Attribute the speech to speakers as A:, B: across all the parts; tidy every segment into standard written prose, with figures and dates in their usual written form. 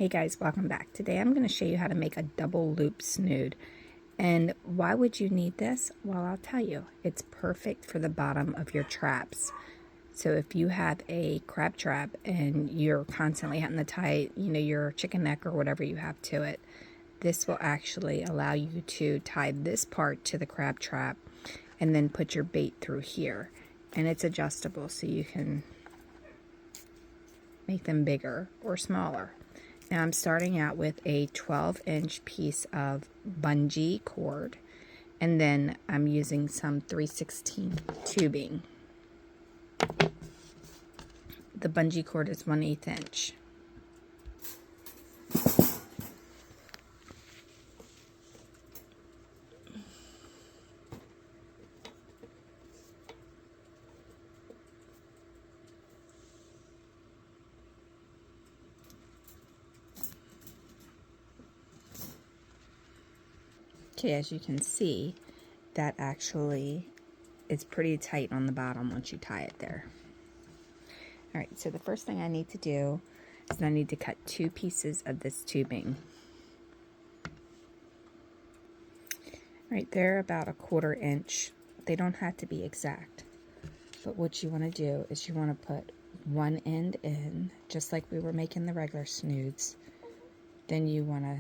A: Hey guys, welcome back. Today I'm going to show you how to make a double loop snood. And why would you need this? Well, I'll tell you. It's perfect for the bottom of your traps. So if you have a crab trap and you're constantly having to tie, your chicken neck or whatever you have to it, this will actually allow you to tie this part to the crab trap and then put your bait through here. And it's adjustable so you can make them bigger or smaller. Now I'm starting out with a 12-inch piece of bungee cord, and then I'm using some 3/16 tubing. The bungee cord is 1/8 inch. Okay, as you can see, that actually is pretty tight on the bottom once you tie it there. Alright, so the first thing I need to do is I need to cut 2 pieces of this tubing. Alright, they're about 1/4 inch. They don't have to be exact. But what you want to do is you want to put one end in, just like we were making the regular snoods. Then you want to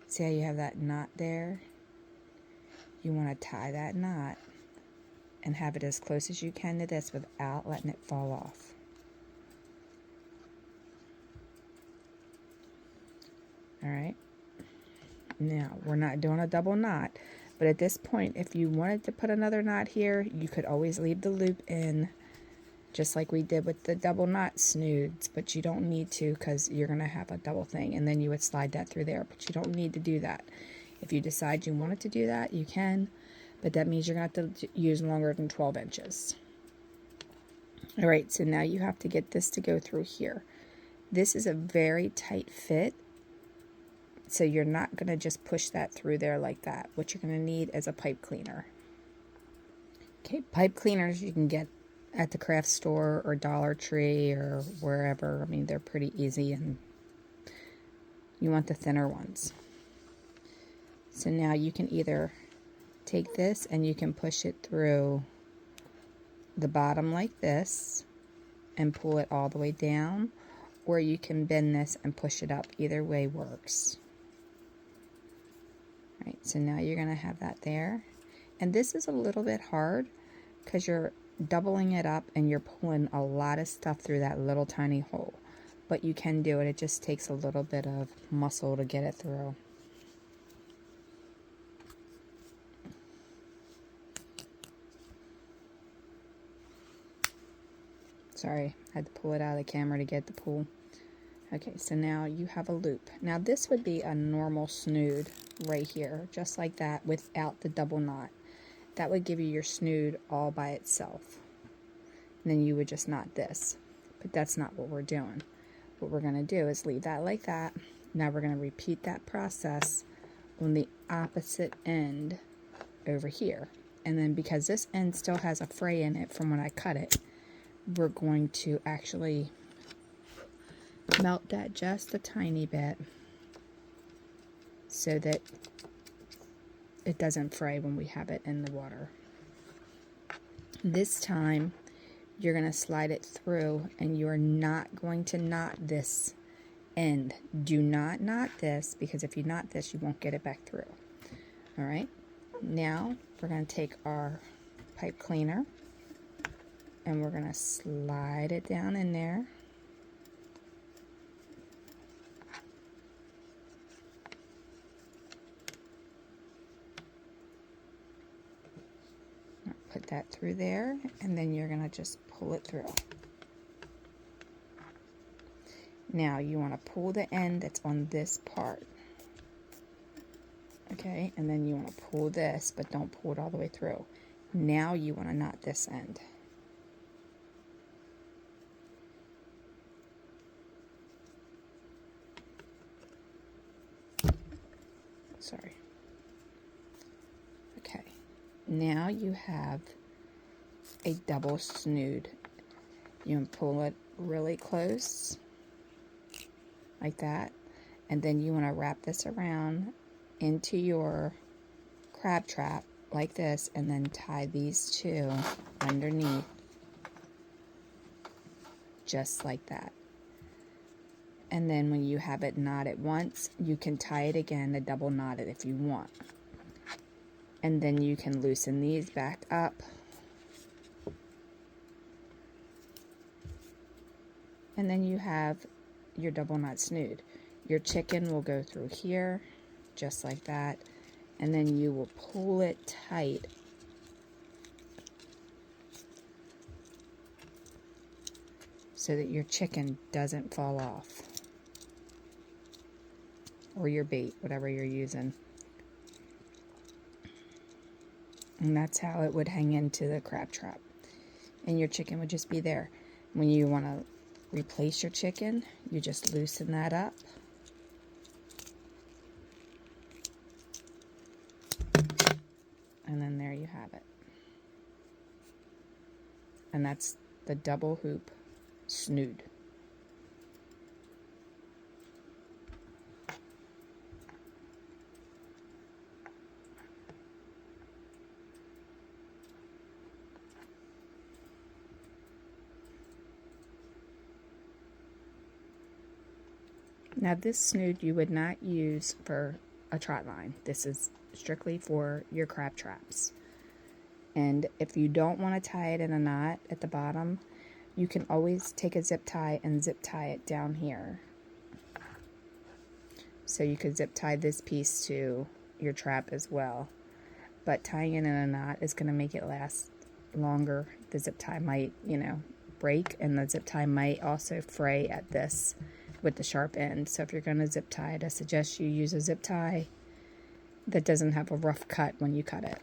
A: see how you have that knot there? You want to tie that knot and have it as close as you can to this without letting it fall off. Alright. Now, we're not doing a double knot, but at this point, if you wanted to put another knot here, you could always leave the loop in, just like we did with the double knot snoods, but you don't need to because you're going to have a double thing, and then you would slide that through there, but you don't need to do that. If you decide you wanted to do that, you can, but that means you're going to have to use longer than 12 inches. Alright, so now you have to get this to go through here. This is a very tight fit, so you're not going to just push that through there like that. What you're going to need is a pipe cleaner. Okay, pipe cleaners you can get at the craft store or Dollar Tree or wherever. I mean, they're pretty easy, and you want the thinner ones. So now you can either take this and you can push it through the bottom like this and pull it all the way down, or you can bend this and push it up. Either way works. Right, so now you're going to have that there. And this is a little bit hard because you're doubling it up and you're pulling a lot of stuff through that little tiny hole. But you can do it. It just takes a little bit of muscle to get it through. Sorry, I had to pull it out of the camera to get the pull. Okay, so now you have a loop. Now this would be a normal snood right here, just like that, without the double knot. That would give you your snood all by itself. And then you would just knot this. But that's not what we're doing. What we're going to do is leave that like that. Now we're going to repeat that process on the opposite end over here. And then because this end still has a fray in it from when I cut it, we're going to actually melt that just a tiny bit so that it doesn't fray when we have it in the water. This time you're going to slide it through, and you're not going to knot this end. Do not knot this, because if you knot this you won't get it back through. Alright, now we're going to take our pipe cleaner and we're going to slide it down in there. Put that through there, and then you're going to just pull it through. Now you want to pull the end that's on this part. Okay, and then you want to pull this, but don't pull it all the way through. Now you want to knot this end. Sorry. Okay, now you have a double snood. You can pull it really close. like that. And then you want to wrap this around into your crab trap like this, and then tie these two underneath just like that. And then when you have it knotted once, you can tie it again to double knot it if you want. And then you can loosen these back up. And then you have your double knot snood. Your chicken will go through here, just like that. And then you will pull it tight so that your chicken doesn't fall off. Or your bait, whatever you're using. And that's how it would hang into the crab trap. And your chicken would just be there. When you want to replace your chicken, you just loosen that up. And then there you have it. And that's the double hoop snood. Now this snood you would not use for a trotline. This is strictly for your crab traps. And if you don't want to tie it in a knot at the bottom, you can always take a zip tie and zip tie it down here. So you could zip tie this piece to your trap as well. But tying it in a knot is going to make it last longer. The zip tie might, break, and the zip tie might also fray at this with the sharp end. So if you're going to zip tie it, I suggest you use a zip tie that doesn't have a rough cut when you cut it.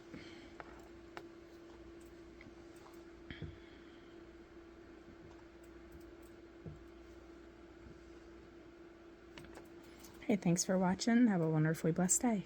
A: Hey, thanks for watching. Have a wonderfully blessed day.